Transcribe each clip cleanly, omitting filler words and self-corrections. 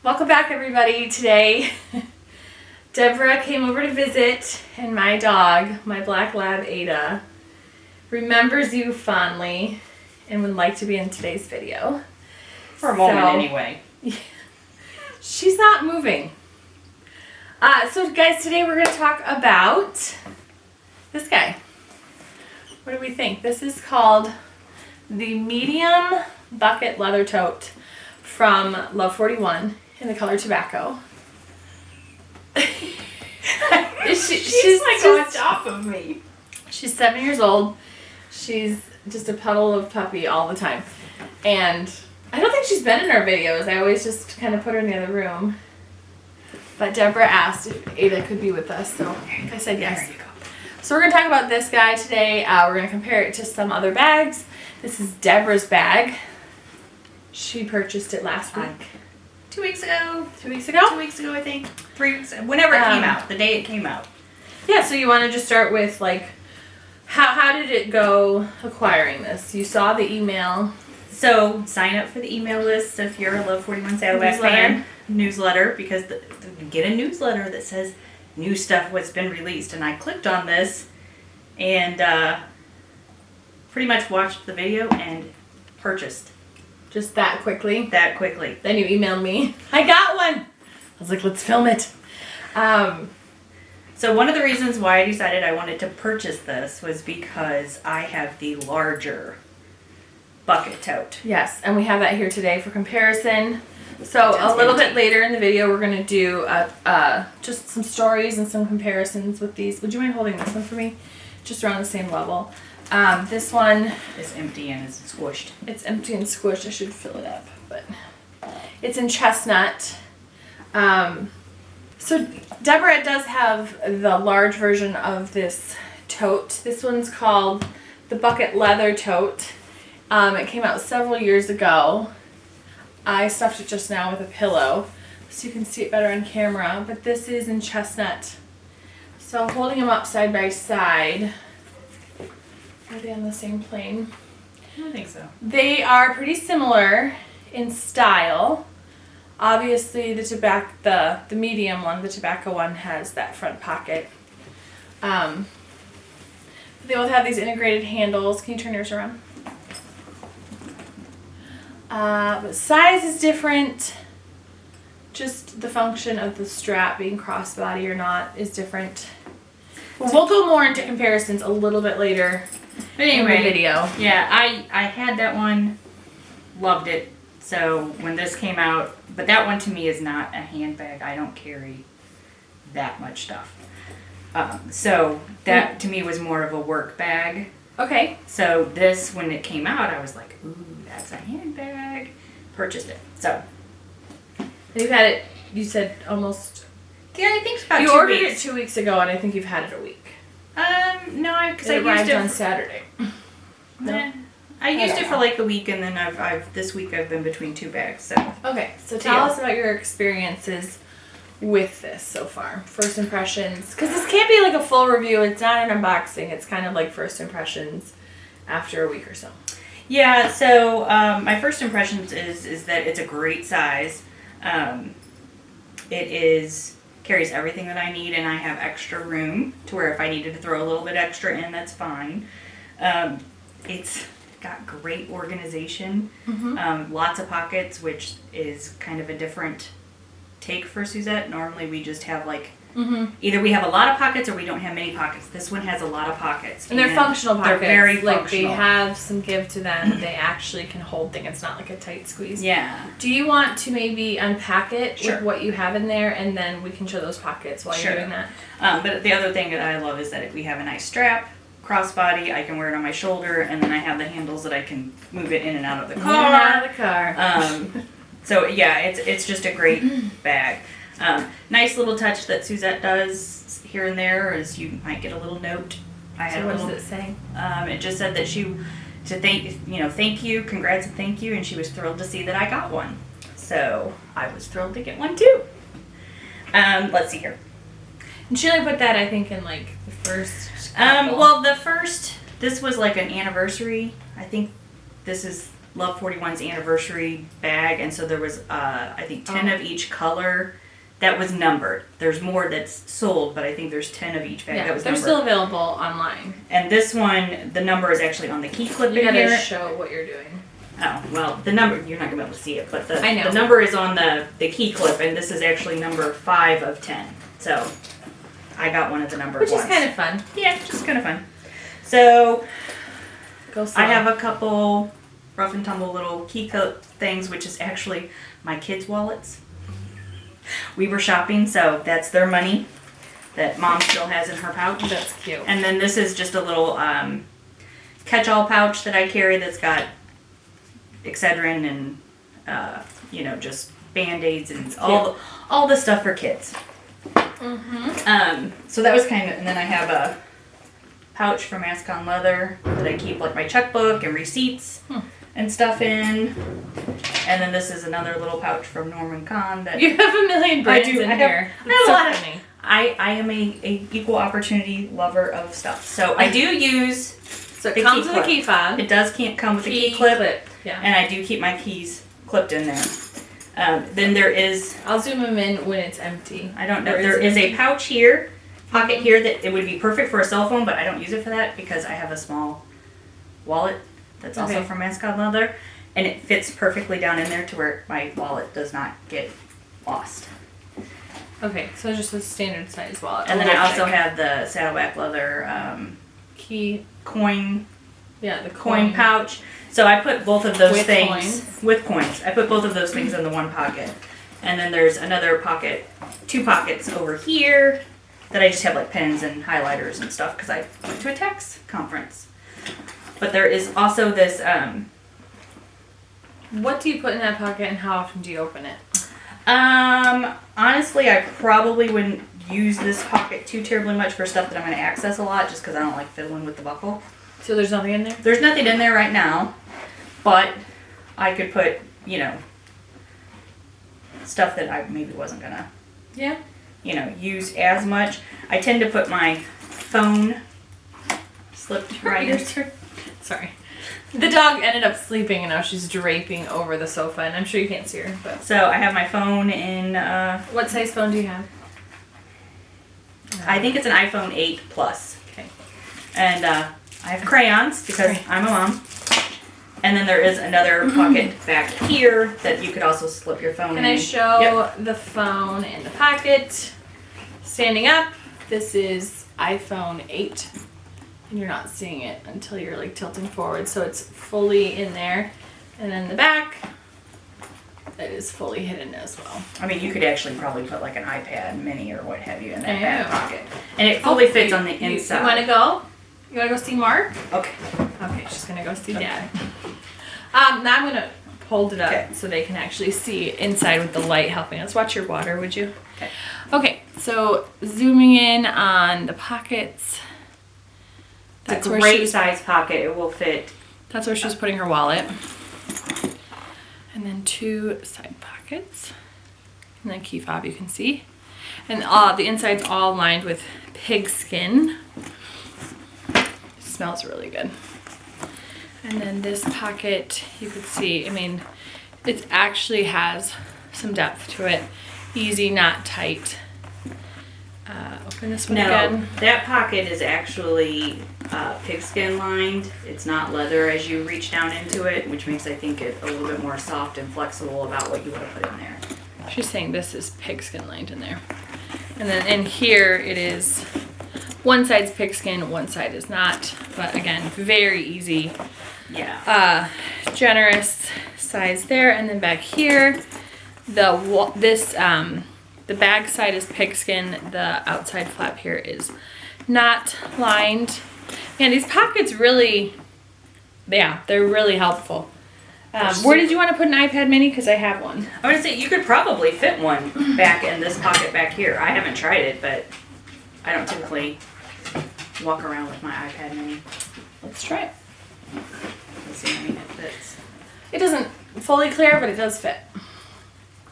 Welcome back, everybody. Today, Deborah came over to visit, and my dog, my black lab Ada, remembers you fondly and would like to be in today's video. For a moment, anyway. She's not moving. So, guys, today we're going to talk about this guy. What do we think? This is called the medium bucket leather tote from Love 41 in the color tobacco. She's like on top of me. She's 7 years old. She's just a puddle of puppy all the time. And I don't think she's been in our videos. I always just kind of put her in the other room. But Deborah asked if Ada could be with us, so I said yes. There you go. So we're going to talk about this guy today. We're going to compare it to some other bags. This is Deborah's bag. She purchased it last week. 2 weeks ago. 2 weeks ago? 2 weeks ago, I think. 3 weeks. Whenever it came out. The day it came out. Yeah, so you want to just start with, like, how did it go acquiring this? You saw the email. So, sign up for the email list if you're a Love 41 Saddleback fan. Newsletter, because you get a newsletter that says new stuff what's been released. And I clicked on this and pretty much watched the video and purchased. Just that quickly? That quickly. Then you emailed me. I got one! I was like, let's film it. So one of the reasons why I decided I wanted to purchase this was because I have the larger bucket tote. Yes, and we have that here today for comparison. So a little bit later in the video, we're going to do just some stories and some comparisons with these. Would you mind holding this one for me? Just around the same level. This one is empty and is squished. It's empty and squished. I should fill it up, but it's in chestnut. So Deborah does have the large version of this tote. This one's called the Bucket Leather Tote. It came out several years ago. I stuffed it just now with a pillow so you can see it better on camera, but this is in chestnut. So holding them up side by side. Are they on the same plane? I don't think so. They are pretty similar in style. Obviously, the medium one, the tobacco one, has that front pocket. They both have these integrated handles. Can you turn yours around? But size is different. Just the function of the strap being crossbody or not is different. Well, we'll go more into comparisons a little bit later. But anyway, in the video. Yeah, I had that one, loved it. So when this came out, but that one to me is not a handbag. I don't carry that much stuff. So that to me was more of a work bag. Okay. So this, when it came out, I was like, ooh, that's a handbag. Purchased it. So. You've had it, you said almost. Yeah, I think it's about 2 weeks. You ordered it 2 weeks ago, and I think you've had it a week. No, because I it arrived used it on Saturday. No? I used it for like a week, and then I've this week I've been between 2 bags. So okay, so tell us about your experiences with this so far. First impressions, because this can't be like a full review. It's not an unboxing. It's kind of like first impressions after a week or so. Yeah. So my first impressions is that it's a great size. It carries everything that I need, and I have extra room to where if I needed to throw a little bit extra in, that's fine. It's got great organization, lots of pockets, which is kind of a different take for Suzette. Normally we just have like, either we have a lot of pockets or we don't have many pockets. This one has a lot of pockets. And they're functional pockets. They're very functional. Like they have some give to them. They actually can hold things. It's not like a tight squeeze. Yeah. Do you want to maybe unpack it Sure. with what you have in there, and then we can show those pockets while you're doing that? But the other thing that I love is that we have a nice strap, crossbody. I can wear it on my shoulder, and then I have the handles that I can move it in and out of the car. In and out of the car. So yeah, it's just a great bag. Nice little touch that Suzette does here and there is you might get a little note. So what does it say? It just said that thank you, congrats and thank you, and she was thrilled to see that I got one. So I was thrilled to get one too. Let's see here. And she only put that, I think, in like the first. This was like an anniversary. I think this is Love 41's anniversary bag, and so there was I think 10 of each color that was numbered. There's more that's sold, but I think there's 10 of each bag that was they're numbered. still available online. And this one, the number is actually on the key clip You in gotta here. show what you're doing. Oh, well, the number, you're not gonna be able to see it, but I know. the number is on the key clip, and this is actually number 5 of 10. So, I got one of the numbered Which ones. is kind of fun. Yeah, just kind of fun. So, Go slow. I have a couple rough and tumble little key coat things, which is actually my kids' wallets. We were shopping, so that's their money that Mom still has in her pouch. That's cute. And then this is just a little catch-all pouch that I carry that's got Excedrin and just Band-Aids and all the stuff for kids. So that was kind of, and then I have a pouch from Ask on Leather that I keep like my checkbook and receipts and stuff in. And then this is another little pouch from Norman Kahn that You have a million brands in I here. have a lot of. Funny. I am a equal opportunity lover of stuff, so I do use. So it the comes key with a clip. key fob. It does come with a key clip, Yeah. and I do keep my keys clipped in there. Then there is, I'll zoom them in when it's empty. I don't know, Or there it is a empty? pouch here, pocket here that it would be perfect for a cell phone, but I don't use it for that because I have a small wallet that's also Okay. from Mascot Leather, and it fits perfectly down in there to where my wallet does not get lost. Okay, so just a standard size wallet. And then A I little also thick. have the Saddleback Leather key. coin Yeah, the coin pouch. So I put both of those With things coins. with coins. I put both of those things in the one pocket. And then there's another pocket, 2 pockets over here that I just have like pens and highlighters and stuff because I went to a tax conference. But there is also this, What do you put in that pocket and how often do you open it? honestly, I probably wouldn't use this pocket too terribly much for stuff that I'm going to access a lot just because I don't like fiddling with the buckle. So there's nothing in there? There's nothing in there right now, but I could put, stuff that I maybe wasn't gonna, Yeah. use as much. I tend to put my phone slipped right in. Sorry. The dog ended up sleeping and now she's draping over the sofa and I'm sure you can't see her, but. So I have my phone in, What size phone do you have? I think it's an iPhone 8 Plus. Okay. And I have crayons because I'm a mom. And then there is another pocket back here that you could also slip your phone in. Can I show Yep. the phone in the pocket? Standing up, this is iPhone 8. And you're not seeing it until you're like tilting forward, so it's fully in there. And then the back, it is fully hidden as well. I mean, you could actually probably put like an iPad mini or what have you in that I back know. pocket. And it fully fits on the inside. You wanna go? You wanna go see Mark? Okay. Okay, she's gonna go see Dad. Now I'm gonna hold it up Okay. so they can actually see inside with the light helping us. Watch your water, would you? Okay. Okay, so zooming in on the pockets. That's That's a where great she's size pocket. It will fit. That's where she's putting her wallet. And then 2 side pockets. And then key fob you can see. And the inside's all lined with pig skin. It smells really good. And then this pocket, you could see, I mean, it actually has some depth to it. Easy, not tight. Open this one again. That pocket is actually pigskin lined. It's not leather as you reach down into it, which makes I think it a little bit more soft and flexible about what you want to put in there. She's saying this is pigskin lined in there. And then in here it is, one side's pigskin, one side is not. But again, very easy. Yeah. Generous size there. And then back here, the bag side is pigskin. The outside flap here is not lined. Man, these pockets really, they're really helpful. Where did you want to put an iPad mini? Because I have one. I would say you could probably fit one back in this pocket back here. I haven't tried it, but I don't typically walk around with my iPad mini. Let's try it. Let's see, I mean, it fits. It doesn't fully clear, but it does fit.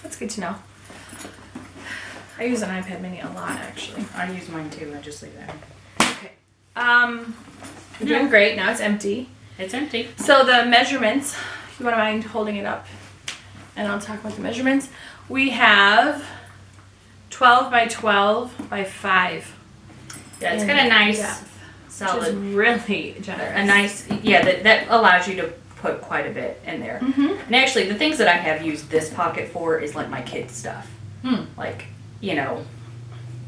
That's good to know. I use an iPad mini a lot, actually. I use mine too. I just leave that. Okay. You're doing great. Now it's empty. It's empty. So the measurements, you wouldn't mind holding it up and I'll talk about the measurements. We have 12 by 12 by 5. Yeah, it's got a nice depth, solid, which is really generous. a nice, yeah, that allows you to put quite a bit in there. And actually, the things that I have used this pocket for is like my kids' stuff. Like, you know,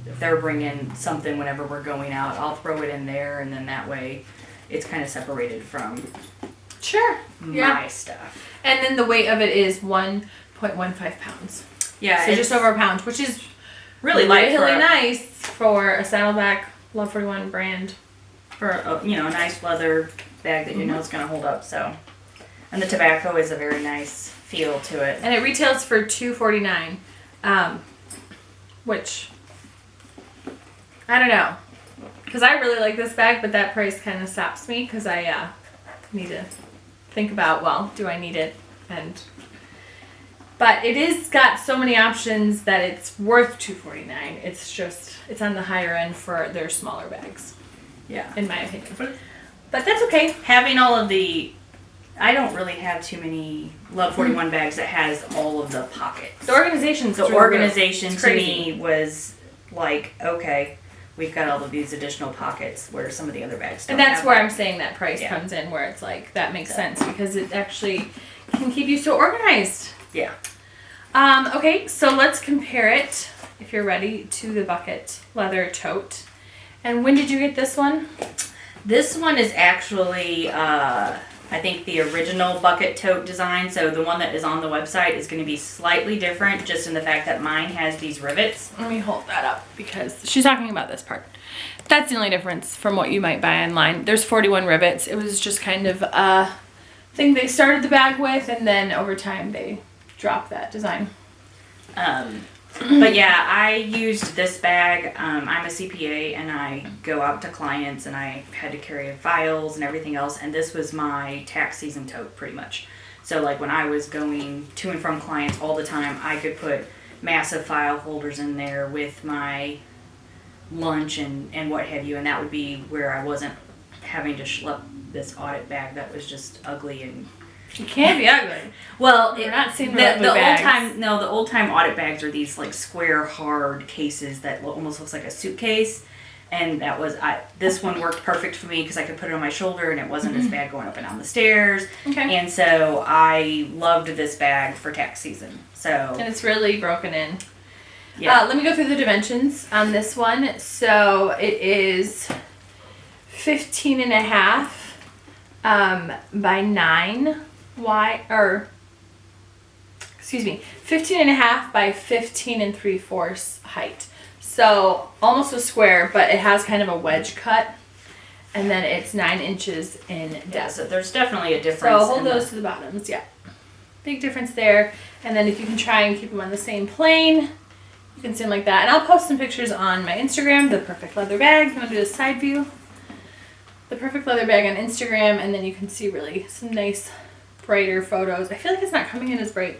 if they're bringing something whenever we're going out, I'll throw it in there, and then that way it's kind of separated from my stuff. And then the weight of it is 1.15 pounds. Yeah, so just over a pound, which is really light, really nice for a Saddleback Love 41 brand. For a, you know, a nice leather bag that you know is going to hold up. So, and the tobacco is a very nice feel to it. And it retails for $249, which I don't know, because I really like this bag, but that price kind of stops me because I need to think about, well, do I need it? But it is got so many options that it's worth $249. It's just, it's on the higher end for their smaller bags. Yeah. In my opinion. But that's okay. Having all of the, I don't really have too many Love 41 bags that has all of the pockets. The organization's The organization to me was like, okay, we've got all of these additional pockets where some of the other bags don't And that's have where that. I'm saying that price comes in, where it's like, that makes sense because it actually can keep you so organized. Yeah. Okay, so let's compare it, if you're ready, to the bucket leather tote. And when did you get this one? This one is actually, I think the original bucket tote design. So the one that is on the website is going to be slightly different, just in the fact that mine has these rivets. Let me hold that up because she's talking about this part. That's the only difference from what you might buy online. There's 41 rivets. It was just kind of a thing they started the bag with, and then over time they dropped that design. But yeah, I used this bag. I'm a CPA and I go out to clients and I had to carry files and everything else. And this was my tax season tote pretty much. So like when I was going to and from clients all the time, I could put massive file holders in there with my lunch and what have you. And that would be where I wasn't having to schlep this audit bag that was just ugly and... It can be ugly. Well, we're not seeing the old bags. the old time audit bags are these like square hard cases that almost looks like a suitcase, and that was this one worked perfect for me because I could put it on my shoulder and it wasn't as bad going up and down the stairs. Okay. And so I loved this bag for tax season. So And it's really broken in. yeah. Let me go through the dimensions on this one. So it is 15 and a half by 9 15 and a half by 15 and 3/4 height. So almost a square, but it has kind of a wedge cut. And then it's 9 inches in depth. Yeah, so there's definitely a difference. So hold those to the bottoms, yeah. Big difference there. And then if you can try and keep them on the same plane, you can see them like that. And I'll post some pictures on my Instagram, The Perfect Leather Bag. You want to do a side view? The Perfect Leather Bag on Instagram, and then you can see really some nice brighter photos. I feel like it's not coming in as bright,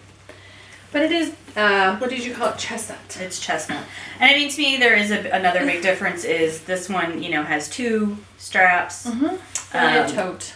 but it is, what did you call it? Chestnut. It's chestnut. And I mean, to me, there is another big difference is this one, you know, has 2 straps. A tote.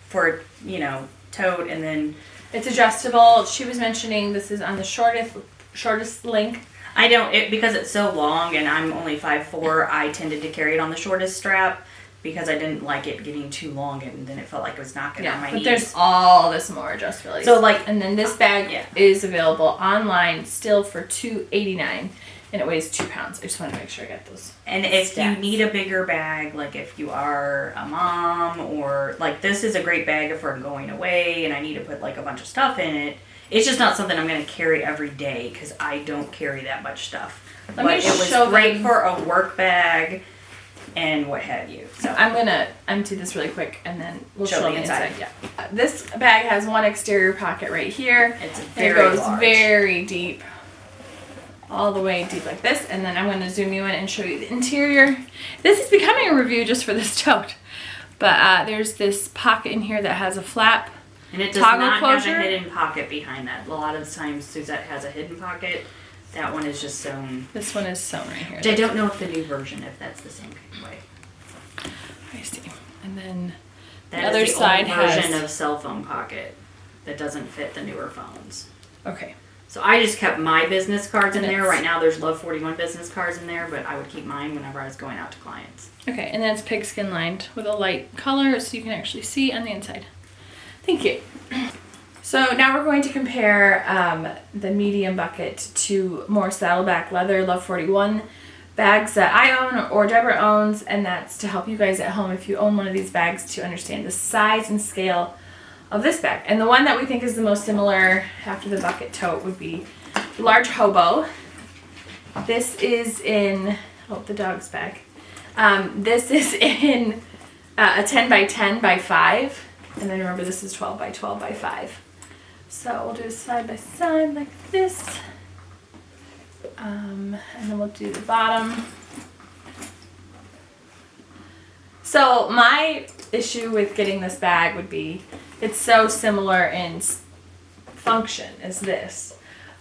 For, you know, tote, and then... It's adjustable. She was mentioning this is on the shortest length. I don't, because it's so long and I'm only 5'4", I tended to carry it on the shortest strap because I didn't like it getting too long and then it felt like it was knocking on my knees. But there's all this more adjustability. So like, and then this bag is available online still for $289, and it weighs 2 pounds. I just want to make sure I got those. And if you need a bigger bag, like if you are a mom or like this is a great bag if we're going away and I need to put like a bunch of stuff in it. It's just not something I'm going to carry every day because I don't carry that much stuff. But it was great for a work bag and what have you. So I'm going to empty this really quick and then we'll show the inside. Yeah. This bag has one exterior pocket right here. It's very large. It goes very deep. All the way deep like this. And then I'm going to zoom you in and show you the interior. This is becoming a review just for this tote. But there's this pocket in here that has a flap. And it does not have a hidden pocket behind that. A lot of times Suzette has a hidden pocket. That one is just sewn. This one is sewn right here. Which I don't know if the new version, if that's the same way. I see. And then that the other side has... version of cell phone pocket. that doesn't fit the newer phones. Okay. So I just kept my business cards in And there. it's- Right now there's Love 41 business cards in there, but I would keep mine whenever I was going out to clients. Okay, and then it's pigskin lined with a light color so you can actually see on the inside. Thank you. So now we're going to compare the medium bucket to more Saddleback leather Love 41 bags that I own or Deborah owns, and that's to help you guys at home if you own one of these bags to understand the size and scale of this bag. And the one that we think is the most similar after the bucket tote would be large hobo. This is in, oh, the dog's bag. This is in a 10 by 10 by 5. And then remember, this is 12 by 12 by 5. So we'll do it side by side like this. And then we'll do the bottom. So my issue with getting this bag would be it's so similar in function as this.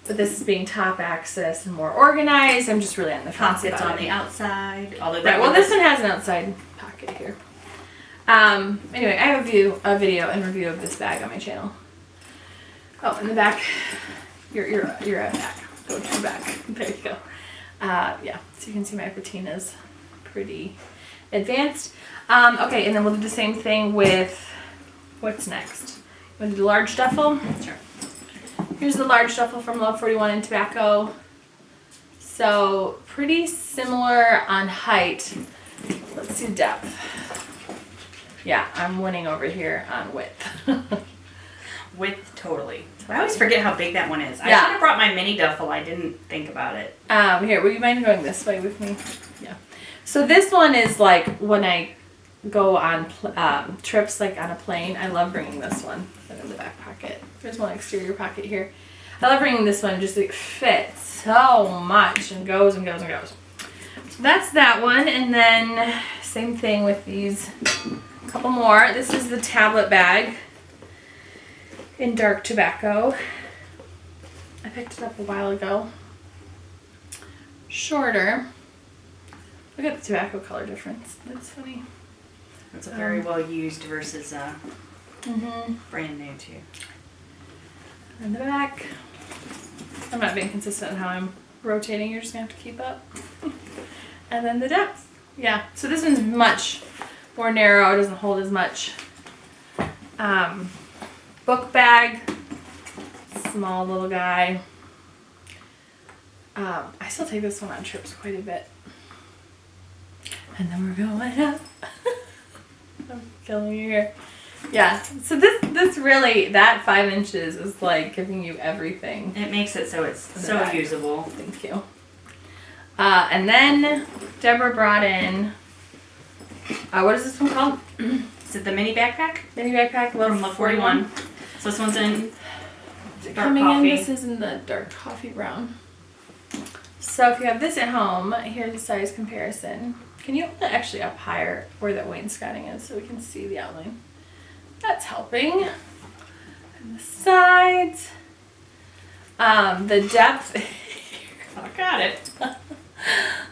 But this is being top access and more organized. I'm just really on the fence Pockets about on it. the outside. Although Right, well, this one has an outside pocket here. Anyway, I have a video and review of this bag on my channel. Oh, in the back, you're at back. Go to the back. There you go. Yeah, so you can see my patina's pretty advanced. Okay, and then we'll do the same thing with, what's next? We'll do the large duffel. Sure. Here's the large duffel from Love 41 in tobacco. So pretty similar on height. Let's see depth. Yeah, I'm winning over here on width. Width, totally. I always forget how big that one is. I Yeah. should have brought my mini duffel. I didn't think about it. Here, would you mind going this way with me? Yeah. So this one is like when I go on trips, like on a plane. I love bringing this one. And in the back pocket. There's one exterior pocket here. I love bringing this one. Just like fits so much and goes and goes and goes. So that's that one, and then same thing with these. A couple more. This is the tablet bag in dark tobacco. I picked it up a while ago. Shorter. Look at the tobacco color difference. That's funny. It's a very well used versus Mm-hmm. brand new too. And the back. I'm not being consistent in how I'm rotating. You're just gonna have to keep up. And then the depth. Yeah. So this one's much more narrow. It doesn't hold as much. Book bag. Small little guy. I still take this one on trips quite a bit. And then we're going up. I'm killing you here. Yeah, so this really, that 5 inches is like giving you everything. It makes it so it's so bag. usable. Thank you. And then Deborah brought in, what is this one called? Is it the mini backpack? Mini backpack From Love 41. So this one's in dark Coming coffee. in, this is in the dark coffee brown. So if you have this at home, here's a size comparison. Can you hold it actually up higher where that wainscoting is so we can see the outline? That's helping. And the sides. The depth. I got it.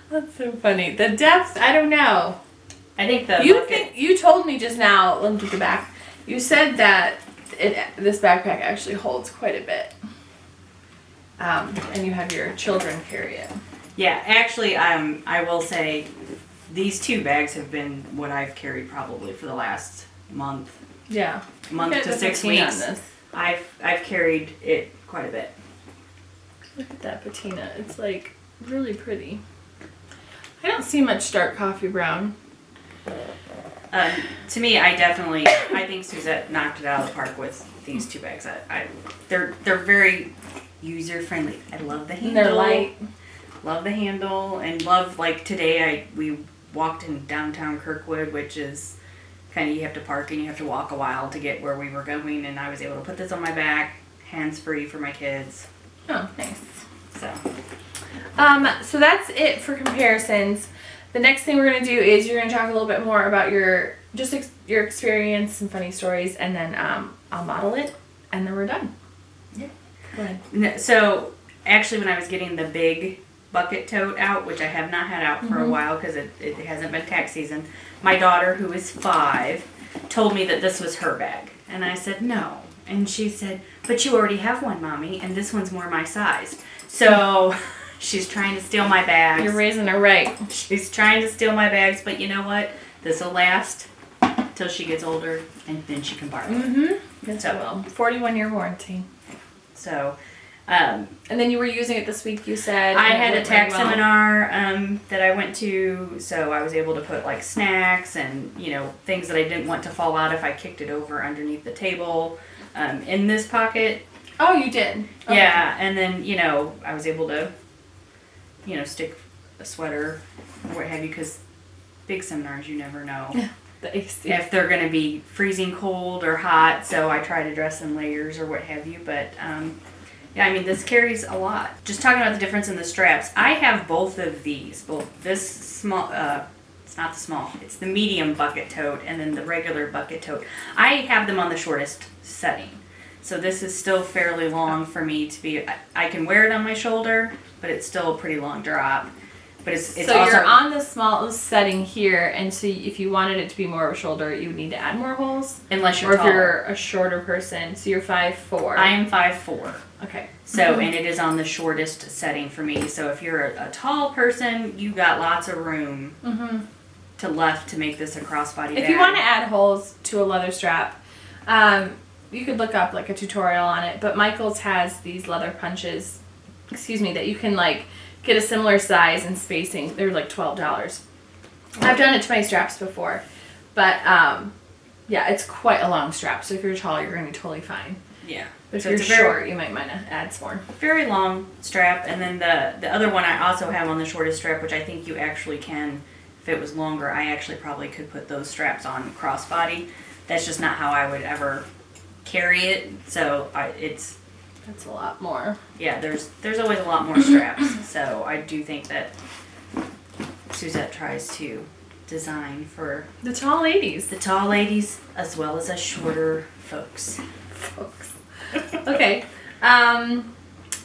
That's so funny. The depth, I don't know. I think the You bucket- think you told me just now, let me do the back. You said that this backpack actually holds quite a bit. And you have your children carry it. Yeah, actually, I will say these 2 bags have been what I've carried probably for the last month Yeah. month Look at to the 6 patina weeks. on this. I've carried it quite a bit. Look at that patina. It's like really pretty. I don't see much dark coffee brown. To me, I think Suzette knocked it out of the park with these 2 bags. They're very user friendly. I love the handle. And they're light. Love the handle, and love, like today we walked in downtown Kirkwood, which is kind of, you have to park and you have to walk a while to get where we were going, and I was able to put this on my back, hands free for my kids. Oh, nice. So that's it for comparisons. The next thing we're going to do is you're going to talk a little bit more about your experience and funny stories, and then I'll model it, and then we're done. Yeah. Go ahead. So actually, when I was getting the big bucket tote out, which I have not had out for a while because it hasn't been tax season, my daughter, who is 5, told me that this was her bag. And I said, no, And she said, but you already have one, Mommy, and this one's more my size. So she's trying to steal my bags. You're raising her right. She's trying to steal my bags, but you know what? This will last till she gets older, and then she can borrow it. Mm-hmm. Yes, So- it will. 41-year warranty. So, And then you were using it this week, you said. I and it had a went tax really well. seminar that I went to, so I was able to put like snacks and, you know, things that I didn't want to fall out if I kicked it over underneath the table in this pocket. Oh, you did? Okay. Yeah, and then, you know, I was able to, you know, stick a sweater or what have you, because big seminars, you never know The AC. if they're going to be freezing cold or hot, so I try to dress in layers or what have you, but yeah, I mean, this carries a lot. Just talking about the difference in the straps, I have both of these, both this small, it's not the small, it's the medium bucket tote and then the regular bucket tote. I have them on the shortest setting. So this is still fairly long for me to be, I can wear it on my shoulder, but it's still a pretty long drop. But it's So also, you're on the smallest setting here, and so if you wanted it to be more of a shoulder, you would need to add more holes. unless you're Or if taller. you're a shorter person, so you're 5'4". I am 5'4". Okay. So, and it is on the shortest setting for me. So if you're a tall person, you got lots of room Mm-hmm. to left to make this a crossbody bag. If you want to add holes to a leather strap, you could look up like a tutorial on it. But Michaels has these leather punches, that you can like get a similar size and spacing. They're like $12. I've done it to my straps before, but yeah, it's quite a long strap. So if you're tall, you're going to be totally fine. Yeah. But if So you're it's a very- short, you might want to add some more. Very long strap, and then the other one I also have on the shortest strap, which I think you actually can, if it was longer, I actually probably could put those straps on crossbody. That's just not how I would ever carry it. So it's That's a lot more. yeah, there's always a lot more straps. So I do think that Suzette tries to design for The tall ladies. the tall ladies as well as us shorter folks. Okay. Oh,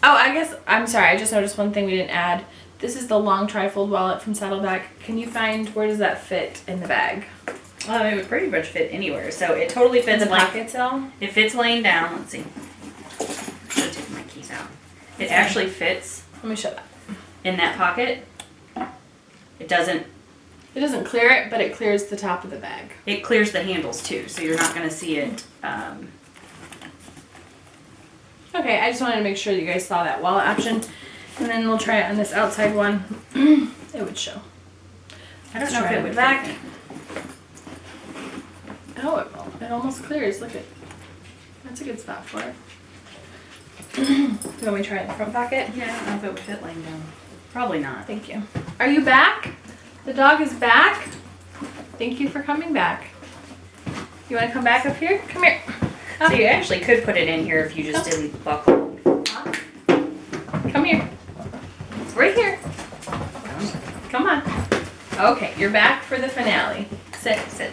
I guess, I'm sorry, I just noticed one thing we didn't add. This is the long trifold wallet from Saddleback. Can you find, where does that fit in the bag? It would pretty much fit anywhere. So it totally In fits the like pockets at all? it fits laying down. Let's see. Should take my keys out. It actually fits Let me show that. in that pocket. It doesn't. It doesn't clear it, but it clears the top of the bag. It clears the handles too, so you're not going to see it. Okay, I just wanted to make sure that you guys saw that wallet option. And then we'll try it on this outside one. It would show. I don't Let's know if try it it would back. fit me. Oh, it almost clears. Look at, that's a good spot for it. Let me try it in the front pocket. Yeah, I don't know if it would fit laying down. Probably not. Thank you. Are you back? The dog is back. Thank you for coming back. You want to come back up here? Come here. So you actually could put it in here if you just didn't buckle. Come here. Right here. Come on. Okay, you're back for the finale. Sit, sit.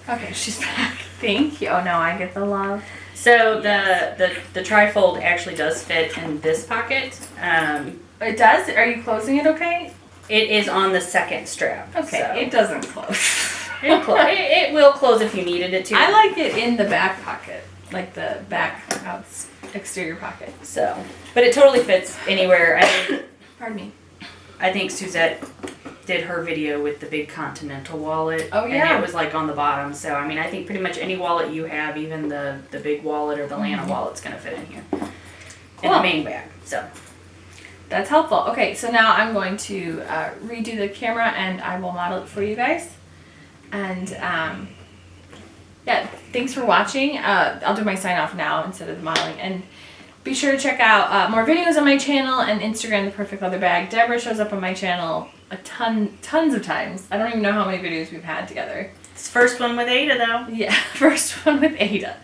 Okay, she's back. Thank you. Oh no, I get the love. So the trifold actually does fit in this pocket. It does? Are you closing it okay? It is on the second strap. Okay, so it doesn't close. it will close if you needed it to. I like it in the back pocket, like the back exterior pocket. So, but it totally fits anywhere. Pardon me. I think Suzette did her video with the big Continental wallet. Oh, yeah. And it was like on the bottom. So, I mean, I think pretty much any wallet you have, even the big wallet or the Lana wallet's going to fit in here. In Cool. the main bag. So, That's helpful. Okay, so now I'm going to redo the camera and I will model it for you guys. And yeah, thanks for watching. I'll do my sign off now instead of the modeling. And be sure to check out more videos on my channel and Instagram, The Perfect Leather Bag. Deborah shows up on my channel tons of times. I don't even know how many videos we've had together. it's first one with Ada though. Yeah, first one with Ada.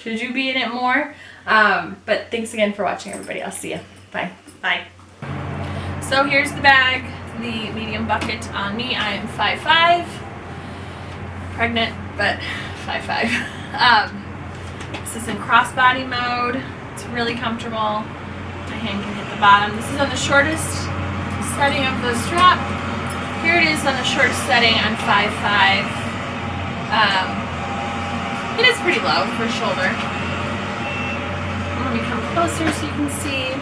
Should you be in it more? But thanks again for watching, everybody. I'll see you. Bye. Bye. So here's the bag, the medium bucket on me. I am 5'5", pregnant, but 5'5". This is in crossbody mode. It's really comfortable. My hand can hit the bottom. This is on the shortest setting of the strap. Here it is on the shortest setting on 5'5". It is pretty low for shoulder. closer so you can see.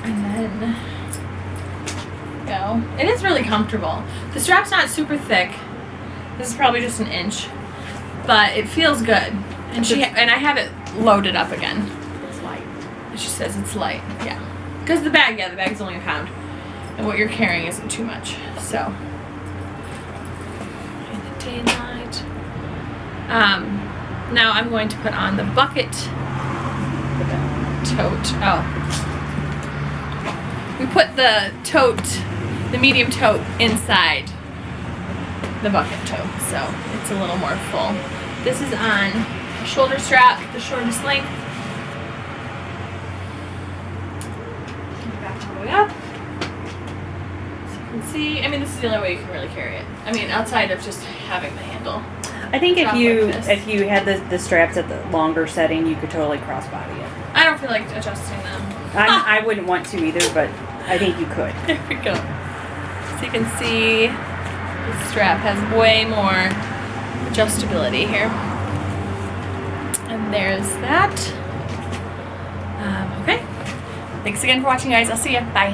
And then go. It is really comfortable. The strap's not super thick. This is probably just an inch, but it feels good. And I have it loaded up again. It's light. She says it's light. Yeah, because the bag's only a pound, and what you're carrying isn't too much. So, in the day and night. Now I'm going to put on the bucket tote. Oh. We put the tote, the medium tote, inside the bucket tote, so it's a little more full. This is on a shoulder strap, the shortest length. Back all the way up. So you can see, I mean, this is the only way you can really carry it. I mean, outside of just having the handle. I think Drop like if you had the straps at the longer setting, you could totally crossbody it. I don't feel like adjusting them. I wouldn't want to either, but I think you could. There we go. So you can see the strap has way more adjustability here. And there's that. Okay. Thanks again for watching, guys. I'll see you. Bye.